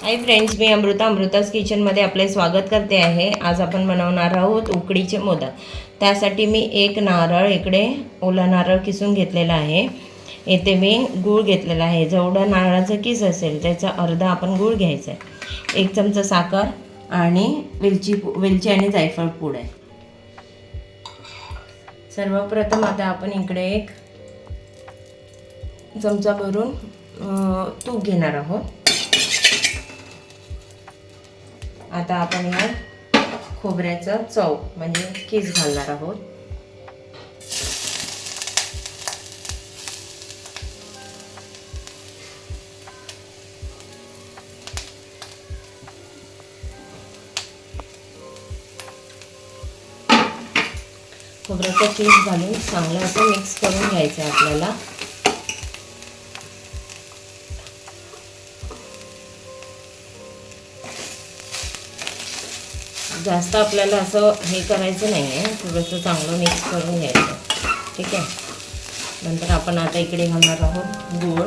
Hi friends, मी अमृताज किचनमध्ये आपले स्वागत करते आहे। आज आपण बनवणार आहोत उकडीचे मोदक। त्यासाठी मी एक नारळ इकडे ओला नारळ किसून घेतलेला आहे। येथे मी गूळ घेतलेला आहे। जेवढा नारळाचा किस असेल त्याचा अर्धा आपण गूळ घ्यायचा आहे। 1 चमचा साखर आणि वेलची आणि जायफळ पूड आहे। सर्वप्रथम आता आपण इकडे 1 चमचा भरून तूप घेणार आहोत। आता आपण यात खोबऱ्याचा चव म्हणजे किस घालणार आहोत। खोबऱ्याचा किस घालून चांगलं असं मिक्स करून घ्यायचं आहे आपल्याला। जास्त आपल्याला असं हे करायचं नाही आहे, थोडंसं चांगलं मिक्स करून घ्यायचं, ठीक आहे। नंतर आपण आता इकडे घालणार आहोत गूळ।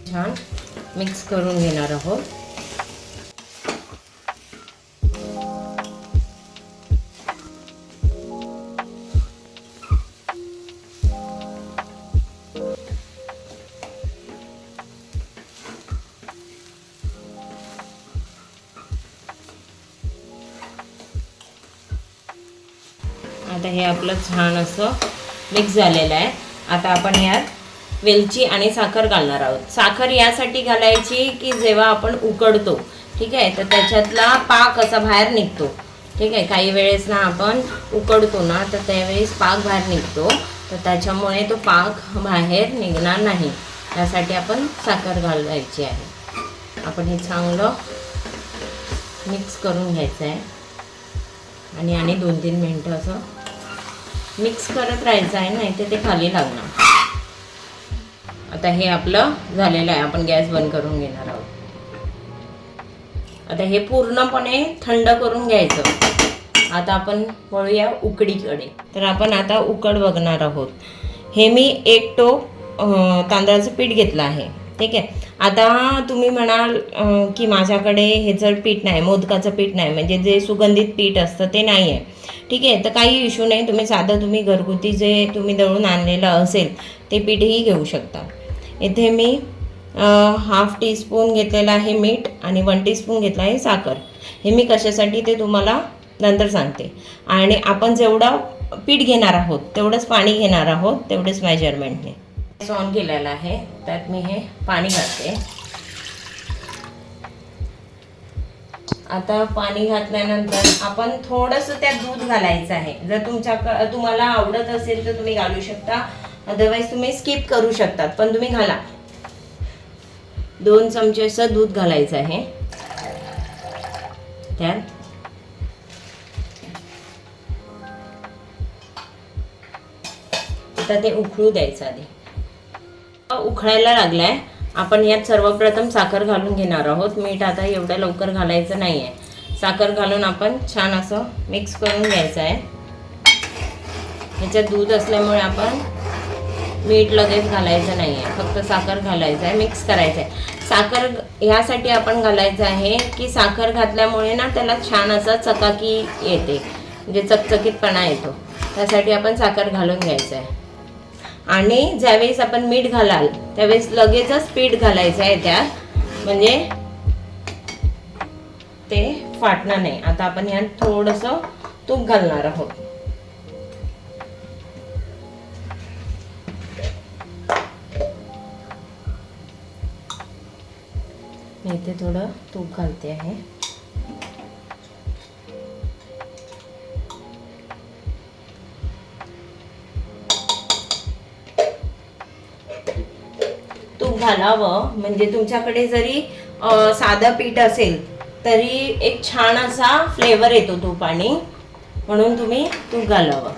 छान मिक्स करून घेणार आहोत। आता हे आपलं छान असं मिक्स झालेलं आहे। आता आपण यात वेलची आणि साखर घालणार आहोत। साखर यासाठी घालायची की जेव्हा आपण उकडतो, ठीक आहे, तर त्याच्यातला पाक असा बाहेर निघतो, ठीक आहे। काही वेळेस ना आपण उकडतो ना तर त्यावेळेस पाक बाहेर निघतो, तर त्याच्यामुळे तो पाक बाहेर निघणार नाही, त्यासाठी आपण साखर घालायची आहे। आपण हे चांगलं मिक्स करून घ्यायचं आहे आणि 2-3 मिनिटं असं मिक्स करत राहायचं आहे, नाही तर ते खाली लागणार। आता हे आपलं झालेलं आहे। आपण गॅस बंद करून घेणार आहोत। आता हे पूर्णपणे थंड करून घ्यायचं। आता आपण वळूया उकडीकडे। तर आपण आता उकड बघणार आहोत। हे मी 1 टोप तांदळाचं पीठ घेतलं आहे, ठीक आहे। आता तुम्ही म्हणाल की माझ्याकडे ह्याचं पीठ नाही, मोदकाचं पीठ नाही, म्हणजे जे सुगंधित पीठ असतं ते नाही आहे, ठीक आहे। तर काही इश्यू नाही, तुम्ही घरगुती जे तुम्ही दळून आणलेलं असेल ते पीठही घेऊ शकता। इथे मी 1/2 टीस्पून घेतलेला आहे मीठ आणि 1 टीस्पून घेतला आहे साखर। हे मी कशासाठी ते तुम्हाला नंतर सांगते। आणि आपण जेवढं पीठ घेणार आहोत तेवढंच पाणी घेणार आहोत, तेवढेच मेजरमेंटने। गॅस ऑन केलेला आहे, त्यात मी हे पाणी घालते। आता पाणी घातल्यानंतर आपण थोडंसं त्यात दूध घालायचं आहे। जर तुम्हाला आवडत असेल तर तुम्ही घालू शकता, अदरवाईज तुम्ही स्किप करू शकतात, पण तुम्ही घाला। 2 चमचे असं दूध घालायचं आहे त्यात। आता ते उकळू द्यायचं आधी। उकळायला लागलाय, आपण यात सर्वप्रथम साखर घालून घेणार आहोत। मीठ आता एवढं लवकर घालायचं नाही आहे। साखर घालून आपण छान असं मिक्स करून घ्यायचं आहे। ह्याच्यात दूध असल्यामुळे आपण मीठ लगेच घालायचं नाही आहे, फक्त साखर घालायचं आहे, मिक्स करायचं आहे। साखर ह्यासाठी आपण घालायचं आहे की साखर घातल्यामुळे ना त्याला छान असं चकाकी येते, म्हणजे चकचकीतपणा येतो, त्यासाठी आपण साखर घालून घ्यायचं आहे। आणि ज्यावेळेस आपण मीठ घालाल त्यावेळेस लगेचच पीठ घालायचं आहे त्यात, म्हणजे ते फाटणार नाही। आता आपण यात थोडंसं तूप घालणार आहोत। मी इथे थोडं तूप घालते आहे। तूप घालावं म्हणजे तुमच्याकडे जरी साधं पीठ असेल तरी एक छान असा फ्लेवर येतो तुपाने, म्हणून तुम्ही तूप घालावं।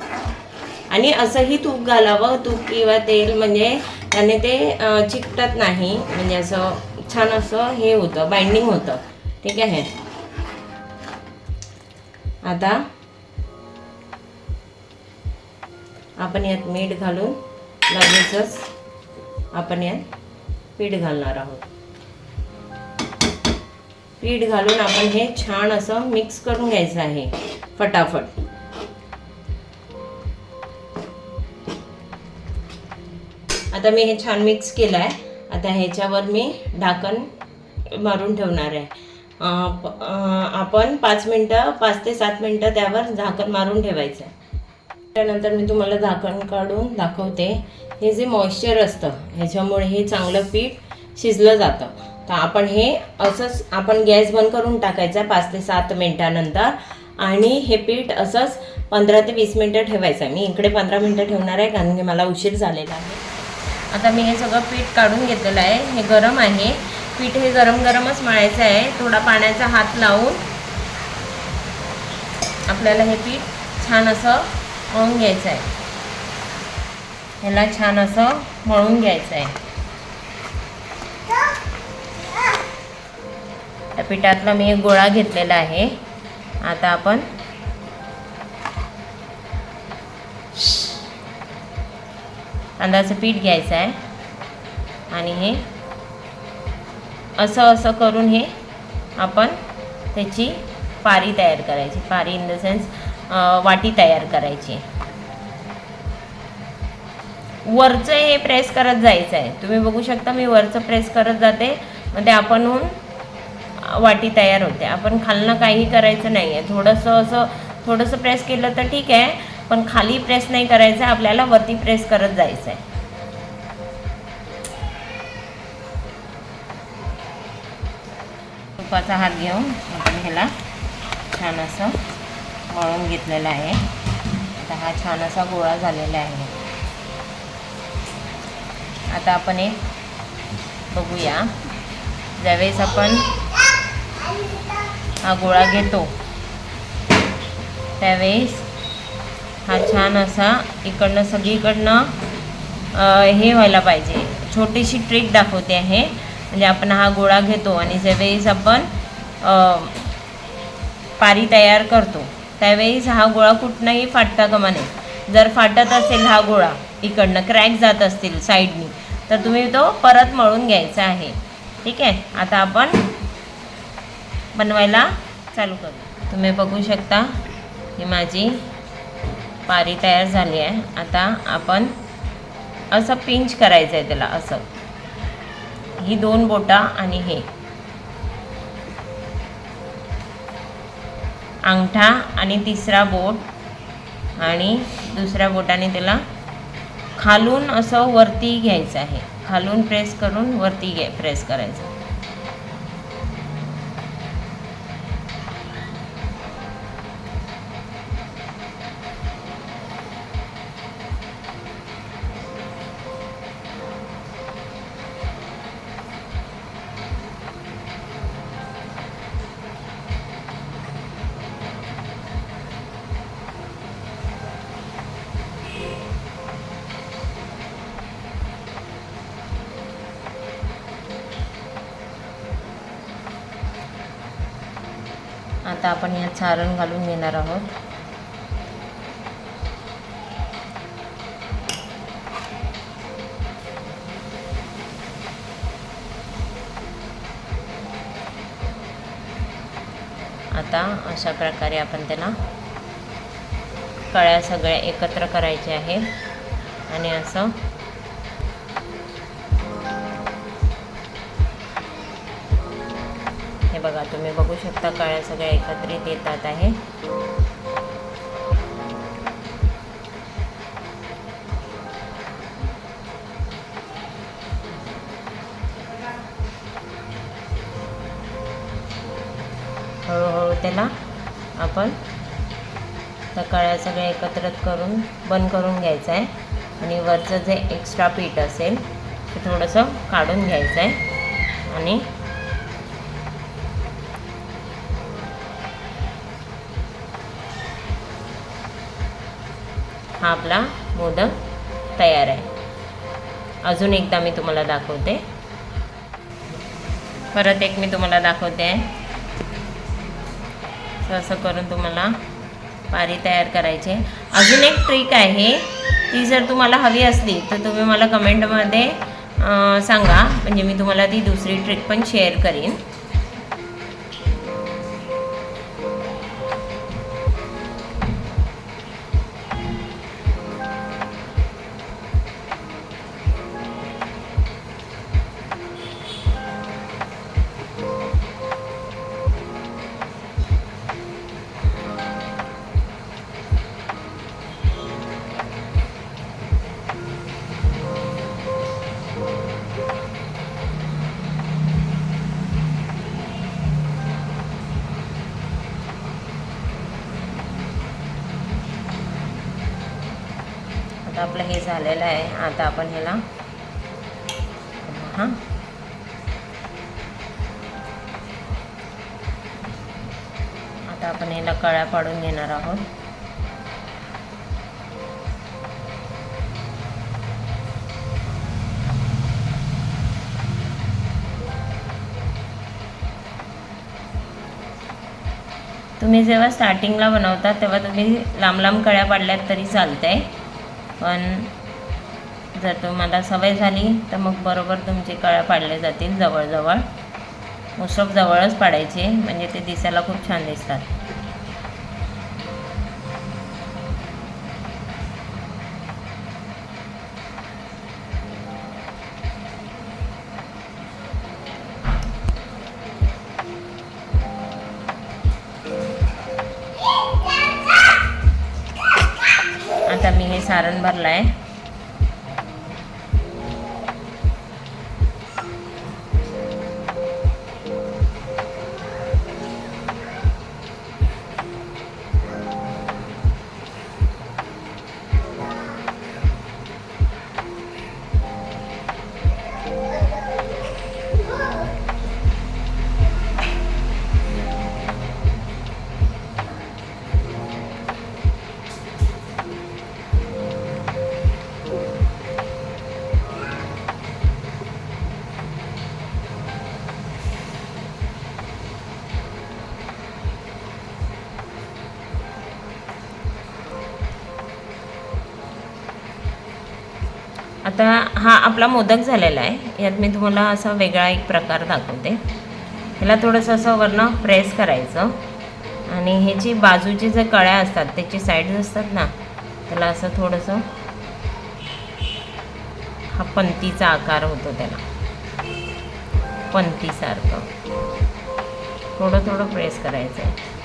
आणि असंही तूप घालावं, तूप किंवा तेल, म्हणजे त्याने ते चिकटत नाही, म्हणजे असं छान असं हे होतं, बाइंडिंग होतं, ठीक आहे। आता आपण यात मीठ घालून लगेचच आपण यात पीठ घालणार आहोत. पीठ घालून आपण हे छान असं मिक्स करून घ्यायचं आहे फटाफट. आता मी हे छान मिक्स केलं आहे. आता ह्याच्यावर मी ढाकण मारून ठेवणार आहे. आपण 5 ते 7 मिनटं त्यावर झाकण मारून ठेवायचं आहे. त्यानंतर मी तुम्हाला झाकण काढून दाखवते. हे जे मॉइश्चर असतं ह्याच्यामुळे हे चांगलं पीठ शिजलं जातं. तर आपण हे असंच आपण गॅस बंद करून टाकायचा 5 ते 7 मिनटानंतर आणि हे पीठ असंच 15 ते 20 मिनटं ठेवायचं आहे. मी इकडे 15 मिनटं ठेवणार आहे कारण की मला उशीर झालेला आहे. आता मी हे सगळं पीठ काढून घेतलेलं आहे. हे गरम आहे पीठ. हे गरमच मळायचं आहे. थोडा पाण्याचा हात लावून आपल्याला हे पीठ छान असं मळून घ्यायचं आहे. ह्याला छान असं मळून घ्यायचं आहे. त्या पिठातला मी एक गोळा घेतलेला आहे. आता आपण तांदळाचं पीठ घ्यायचं आहे आणि हे असं करून हे आपण त्याची पारी तयार करायची. पारी इन द सेन्स वाटी तयार करायची. वरचं हे प्रेस करत जायचं आहे. तुम्ही बघू शकता मी वरचं प्रेस करत जाते. मग ते आपणहून वाटी तयार होते. आपण खालनं काही करायचं नाही आहे. थोडंसं प्रेस केलं तर ठीक आहे, पण खाली प्रेस नाही करायचं आहे. आपल्याला वरती प्रेस करत जायचं आहे. तुपाचा हात घेऊन आपण ह्याला छान असं मळून घेतलेला आहे. आता हा छान असा गोळा झालेला आहे. आता आपण एक बघूया. ज्यावेळेस आपण हा गोळा घेतो त्यावेळेस हा छान असा इकडनं सगळीकडनं हे व्हायला पाहिजे. छोटीशी ट्रिक दाखवते आहे. म्हणजे आपण हा गोळा घेतो आणि ज्यावेळेस आपण पारी तयार करतो त्यावेळेस हा गोळा कुठनंही फाटता कामा नये. जर फाटत असेल हा गोळा इकडनं क्रॅक जात असतील साईडनी तर तुम्ही तो परत मळून घ्यायचा आहे. ठीक आहे. आता आपण बनवायला चालू करू. तुम्ही बघू शकता ही माझी पारी तयार झाली आहे. आता आपण असं पिंच करायचं आहे त्याला. असं ही 2 बोटा आणि हे अंगठा आणि तिसरा बोट आणि दुसऱ्या बोटाने त्याला खालून असं वरती घ्यायचं आहे. खालून प्रेस करून वरती प्रेस करायचं. आता आपण यात सारण घालून घेणार आहोत. आता अशा प्रकारे आपण त्याला कळ्या सगळ्या एकत्र करायच्या आहेत आणि असं हे बघा तुम्ही बघू शकता कळ्या सगळ्या एकत्रित येतात आहे. हळूहळू त्याला आपण त्या कळ्या सगळ्या एकत्रित करून बंद करून घ्यायचं आहे आणि वरचं जे एक्स्ट्रा पीठ असेल ते थोडंसं काढून घ्यायचं आहे आणि हा आपला मोदक तयार आहे. अजून एकदा मी तुम्हाला दाखवते. परत एक मी तुम्हाला दाखवते आहे. असं करून तुम्हाला पारी तयार करायची आहे. अजून एक ट्रिक आहे ती जर तुम्हाला हवी असली तर तुम्ही मला कमेंटमध्ये सांगा, म्हणजे मी तुम्हाला ती दुसरी ट्रिक पण शेअर करीन. आता आपलं हे झालेलं आहे. आता आपण ह्याला आता आपण ह्याला कळ्या पाडून घेणार आहोत. तुम्ही जेव्हा स्टार्टिंगला बनवता तेव्हा तुम्ही लांब लांब कळ्या पाडल्यात तरी चालतंय, पण जर तुम्हाला सवय झाली तर मग बरोबर तुमचे कळ्या पाडले जातील. जवळजवळ मोस्ट ऑफ जवळच पाडायचे, म्हणजे ते दिसायला खूप छान दिसतात. आता मी हे सारण भरलं आहे. आता हा आपला मोदक झालेला आहे. यात मी तुम्हाला असा वेगळा एक प्रकार दाखवते. ह्याला थोडंसं असं वरनं प्रेस करायचं आणि ह्याची बाजूची जे कळ्या असतात त्याची साईड्स असतात ना, त्याला असं थोडंसं हा पंतीचा आकार होतो, त्याला पंतीसारखं थोडं थोडं प्रेस करायचं आहे.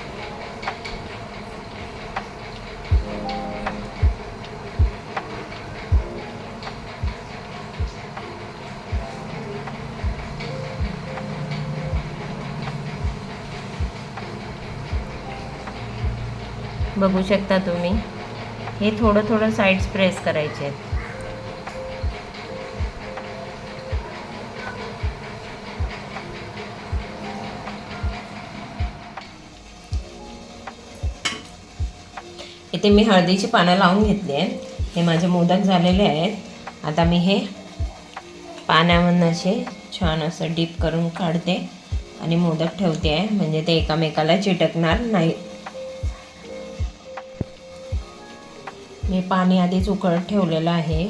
बघू शकता तुम्ही, हे थोडं थोडं साईड्स प्रेस करायचे आहेत. इथे मी हळदीची पानं लावून घेतली आहेत. हे माझे मोदक झालेले आहेत. आता मी हे पाण्यामधून असे छान असं डीप करून काढते आणि मोदक ठेवते आहे, म्हणजे ते एकामेकाला चिटकणार नाही. मी पाणी आधीच उकळत ठेवलेलं आहे.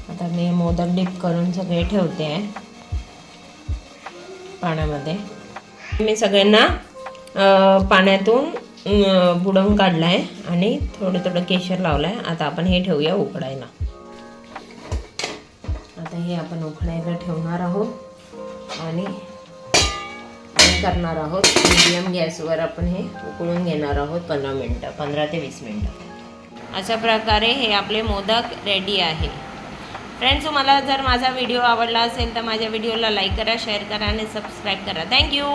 आता मी मोदक डीप करून सगळे ठेवते आहे पाण्यामध्ये. मी सगळ्यांना पाण्यातून बुडवून काढलं आहे आणि थोडं थोडं केशर लावलं आहे. आता आपण हे ठेवूया उकडायला. आता हे आपण उकडायला ठेवणार आहोत आणि करणार आहोत. मीडियम गॅसवर आपण हे उकळून घेणार आहोत 15 ते 20 मिनटं. अशा प्रकारे हे आपले मोदक रेडी आहे. फ्रेंड्स, तुम्हाला जर माझा व्हिडिओ आवडला असेल तर माझ्या व्हिडिओला लाईक करा, शेअर करा आणि सबस्क्राईब करा. थँक्यू.